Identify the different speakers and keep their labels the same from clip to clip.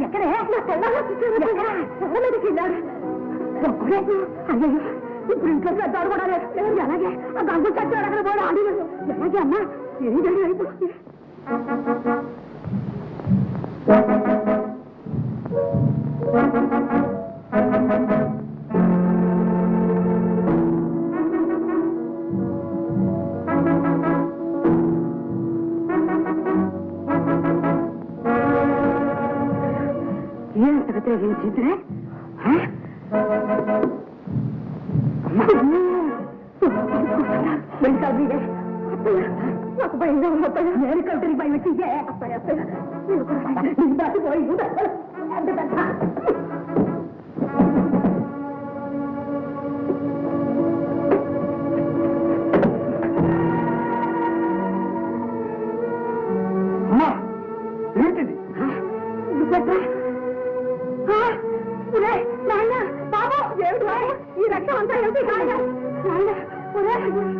Speaker 1: ఎక్కడే వెళ్ళాడు అయ్యో ఇప్పుడు ఇంట్లో పెద్దవాడు కూడా లేదు అలాగే ఆ గంగు చచ్చాడు అక్కడ కూడా ఆడలేదు ఎలాగే అమ్మా ఏం జరిగి అయిపోతుంది ఏం ప్రత్యేకించింది నాకు భయంగా ఉంది నేను కంటికి భయం వచ్చిందే దాటిపోయి
Speaker 2: అమ్మా ఏంటిది
Speaker 1: బాబు ఏమిటి ఈ రక్తం అంతా ఏమిటి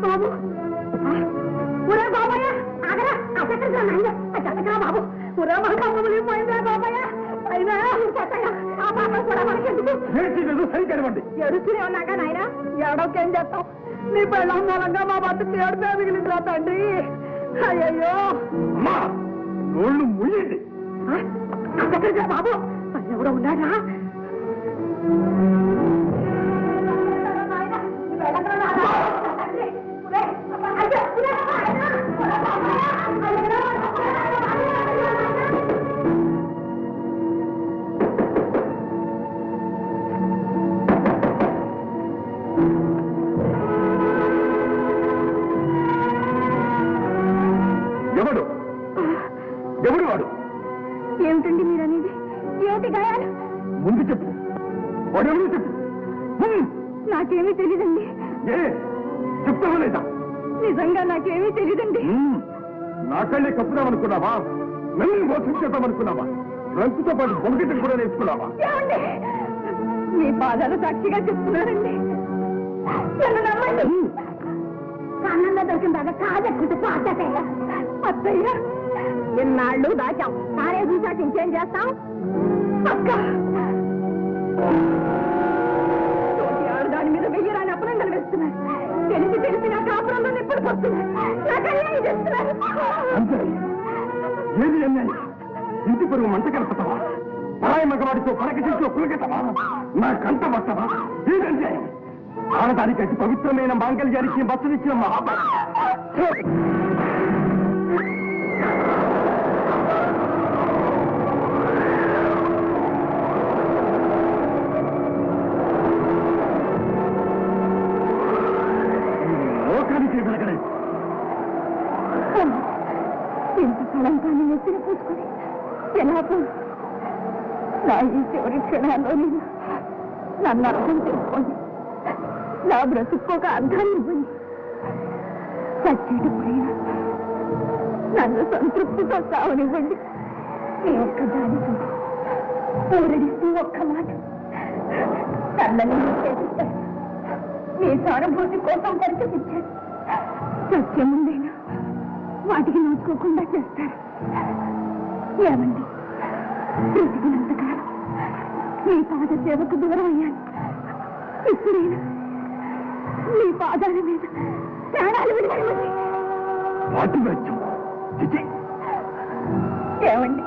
Speaker 1: బాబు ఉరే బాబాయ్ ఆగరా అసెక్కరా నాయన చక్కగా బాబు ఉరే మహమ్మదు పోయిందా బాబాయ్ అయినా చక్కగా ఆ పాప కూడా మనకెందుకు
Speaker 2: సరికరవండి
Speaker 1: ఎడుతూనే ఉన్నాగా నాయన ఏడోకేం చేస్తాం నీ పెళ్ళం మూలంగా మా బతుకు ఏడుపే మిగిలిందిరా తండ్రి అయ్యయ్యో
Speaker 2: నోళ్ళు ముయ్యండి
Speaker 1: అసెక్కరా బాబు ఎవడో ఉన్నాడా
Speaker 2: ఎవడు ఎవడు వాడు
Speaker 1: ఏమిటండి మీరనేది ఏమిటి గాయాలు
Speaker 2: ముందు చెప్పు వాడెవరు చెప్పు
Speaker 1: నాకేమీ తెలీదండి
Speaker 2: చెప్తావా లేదా
Speaker 1: నిజంగా నాకేమీ తెలీదండి
Speaker 2: నా కళ్ళే కప్పుదామనుకున్నావా నన్ను మోసం చేద్దామనుకున్నావా రంకుతో పాటు బొంగిటం కూడా నేర్చుకున్నావా
Speaker 1: మీ పాదాలు సాక్షిగా చెప్తున్నానండి నన్ను నమ్మండి కన్నంలో దొరికిన బాగా కాదెక్కుతూ పాదయ్య అత్తయ్య ఎన్నాళ్ళు దాచాం తారే చూసాక ఇంకేం చేస్తాం అక్క దాని మీద వెయ్యరాని అప్పుడం కనిపిస్తున్నారు తెలిసి నా కాపురంలో నిప్పుడు వస్తున్నారు నాకు అన్యాయం చేస్తున్నారు
Speaker 2: ఏది అన్యాయం ఇంటి పరువు మంట కలుపుతావా పరాయి మగవాడితో పడక చేతిలో కులకెత్తవా నా కంట పట్టవా ఏది అన్యాయం ఆడదానికి అతి పవిత్రమైన మాంగళ్యానికి బచ్చనిచ్చిన మహాభారత లోకానికి వెలగలేదు
Speaker 1: ఇంత కళంకాన్ని నెత్తిన పూసుకుని ఎలా నా ఈ చివరి క్షణాల్లో నేను నన్ను అర్థం చేసుకోండి నా బ్రతుక్కోక అర్థాన్ని ఇవ్వండి చచ్చేటప్పుడైనా నన్ను సంతృప్తితో సావనివ్వండి మీ ఒక్క దాని చూసి ఊరడిస్తూ ఒక్క మాట నన్ను చేపిస్తాను మీ సానుభూతి కోసం పరిచయించాను సత్యముందైనా వాటికి నోచుకోకుండా చేస్తారు ఏమండి బ్రతికినంతకాలం మీ పాద సేవకు దూరం అయ్యాను ఇప్పుడైనా మీ పాదాల మీద ప్రాణాలు విడిపోయి ఏమండి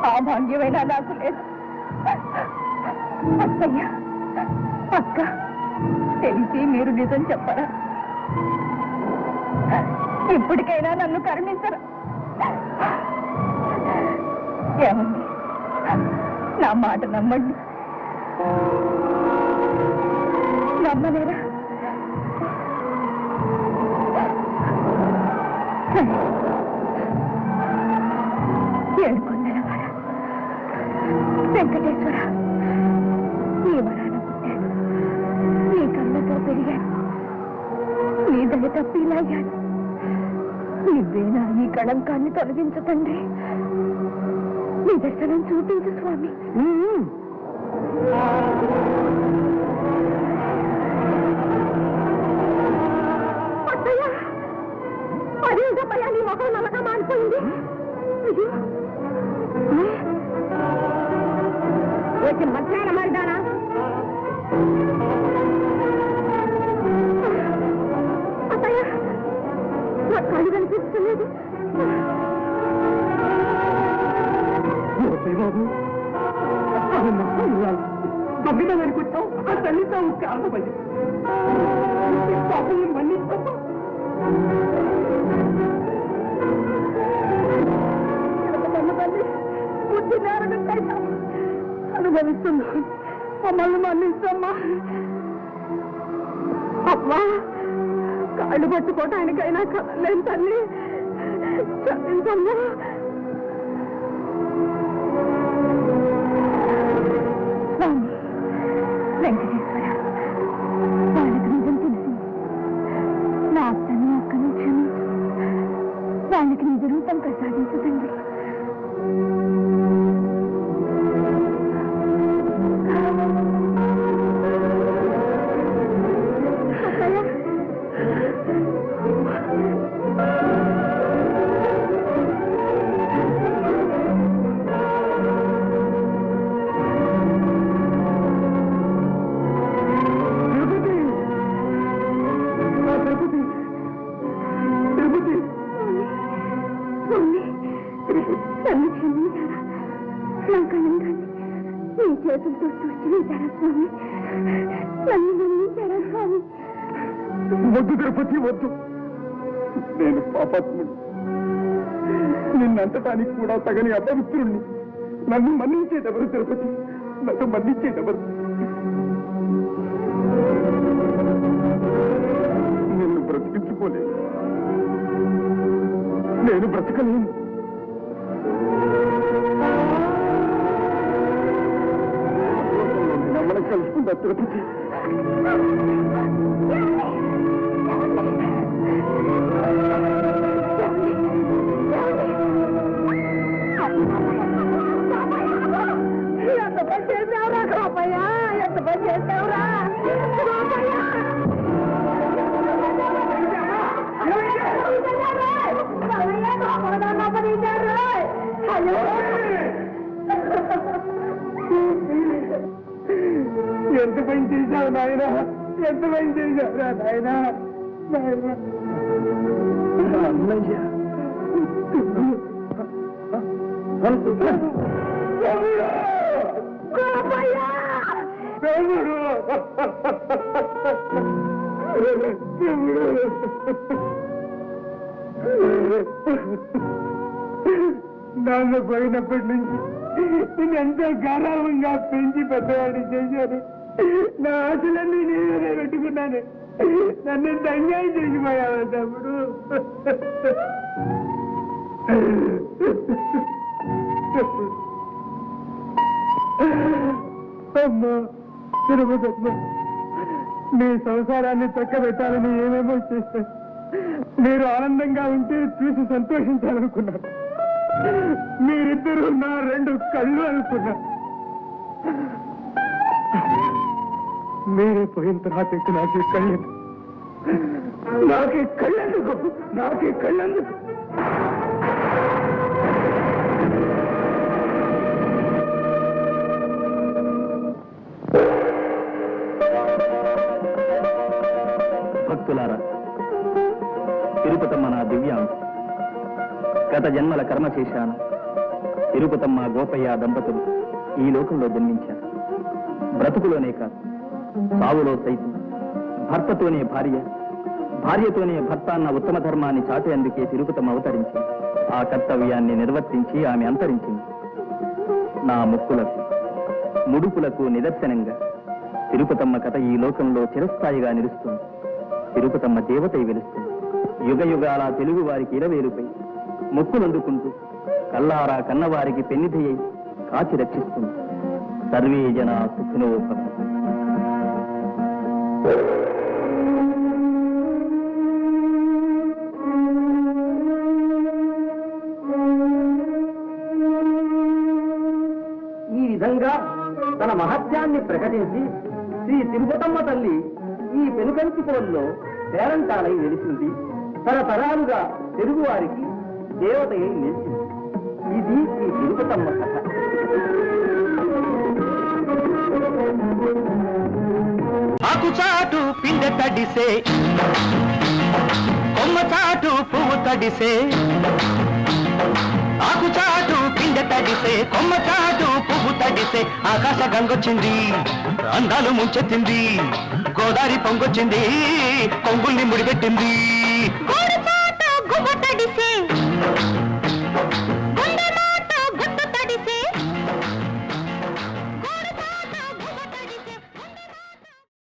Speaker 1: ఆ భాగ్యమైనా నాకు లేదు అత్తయ్య అక్క తెలిసి మీరు నిజం చెప్పరా ఇప్పటికైనా నన్ను కరుణించరా ఏమండి నా మాట నమ్మండి నమ్మలేరా ఏడుకొండలవాడ వెంకటేశ్వర నీ వరాన పుట్టాను నీ కళ్ళతో పెరిగాను నీ దయ తప్పిలాగాను నువ్వేనా ఈ కళంకాన్ని తొలగించు తండ్రి నీ దర్శనం చూపించు స్వామి అదేంటప్పయ్యా నీ మొహం నల్లగా మారిపోయింది
Speaker 2: బాబు ఆమె మొత్తం ఇవ్వాలి దొంగదానికి వచ్చావు ఆ తల్లితో కారణమయ్యి పాపం మన్నించమ్మా
Speaker 1: తల్లి బుద్ధి నేరడం సైతం అనుభవిస్తున్నా మమ్మల్ని మన్నించమ్మా అమ్మా కాళ్ళు పట్టుకోవటానికైనా కదలేని తల్లి చదివించమ్మా స్వామి వెంకటేశ్వర వాళ్ళకి నిజం తెలిసింది నా అత్తను అక్కను క్షమించు వాళ్ళకి నిజ రూపం ప్రసాదించదండి చేతులతో సృష్టించారా స్వామి నన్ను నమ్మించారా స్వామి
Speaker 2: వద్దు తిరుపతి వద్దు నేను పాపాత్ముడు నిన్నంతటానికి కూడా తగని అపవిత్రుణ్ణి నన్ను మన్నించేదెవరు తిరుపతి నన్ను మన్నించేదెవరు నిన్ను బ్రతికించుకోలేదు నేను బ్రతకలేను నమ్మడం కలుసుకుందా తిరుపతి
Speaker 1: ఎంత పని చేసావురా గోపయ్య ఎంత పని చేసావురా
Speaker 2: ఎంత పని చేశావు నాయన ఎంత పని చేశావురా నాయన అన్నయ్య నాన్న పోయినప్పటి నుంచి నేను ఎంతో గారాభంగా పెంచి పెద్దవాడిని చేశాను నా ఆశలన్నీ నేనే పెట్టుకున్నాను నన్ను ఎంత అన్యాయం చేసిపోయావా తమ్ముడు అమ్మా తిరుపతమ్మ మీ సంసారాన్ని చక్కబెట్టాలని ఏమేమో చేశాను మీరు ఆనందంగా ఉంటే చూసి సంతోషించాలనుకున్నాను మీరిద్దరూ నా రెండు కళ్ళు అనుకున్నారు మీరే పోయిన తర్వాత నాకే కళ్ళెందుకు నాకే కళ్ళెందుకు
Speaker 3: భక్తులారా, తిరుపతమ్మ నా దివ్యాంశ. గత జన్మల కర్మ చేశాను. తిరుపతమ్మ గోపయ్య దంపతులు ఈ లోకంలో జన్మించారు. బ్రతుకులోనే కాదు, సావులో సైతం భర్తతోనే భార్య, భార్యతోనే భర్త అన్న ఉత్తమ ధర్మాన్ని చాటేందుకే తిరుపతమ్మ అవతరించింది. ఆ కర్తవ్యాన్ని నిర్వర్తించి ఆమె అంతరించింది. నా ముక్కులకు ముడుపులకు నిదర్శనంగా తిరుపతమ్మ కథ ఈ లోకంలో చిరస్థాయిగా నిలుస్తుంది. తిరుపతమ్మ దేవతై వెలుస్తుంది. యుగ యుగాల తెలుగు వారికి ఇరవేలుపై ముక్కులందుకుంటూ కల్లారా కన్నవారికి పెన్నిధయ్యి కాచి రక్షిస్తుంది. సర్వే జన సుఖినో భవంతు.
Speaker 4: ఈ విధంగా తన మహత్యాన్ని ప్రకటించి శ్రీ తిరుపతమ్మ తల్లి ఈ పెనుకంచిపురంలో పేరంటాలై వెలిసింది. తరతరాలుగా తెలుగువారికి దేవతయై నిలిచింది. ఇది ఈ తిరుపతమ్మ కథ.
Speaker 3: ఆకుచాటు పిండ తడిసే, కొమ్మ చాటు పువ్వు తడిసే, ఆకుచాటు పిండ తడిసే,
Speaker 2: కొమ్మ చాటు పువ్వు తడితే ఆకాశ గంగొచ్చింది అందాలు ముంచెత్తింది గోదారి పొంగొచ్చింది కొంగుల్ని ముడిపెట్టింది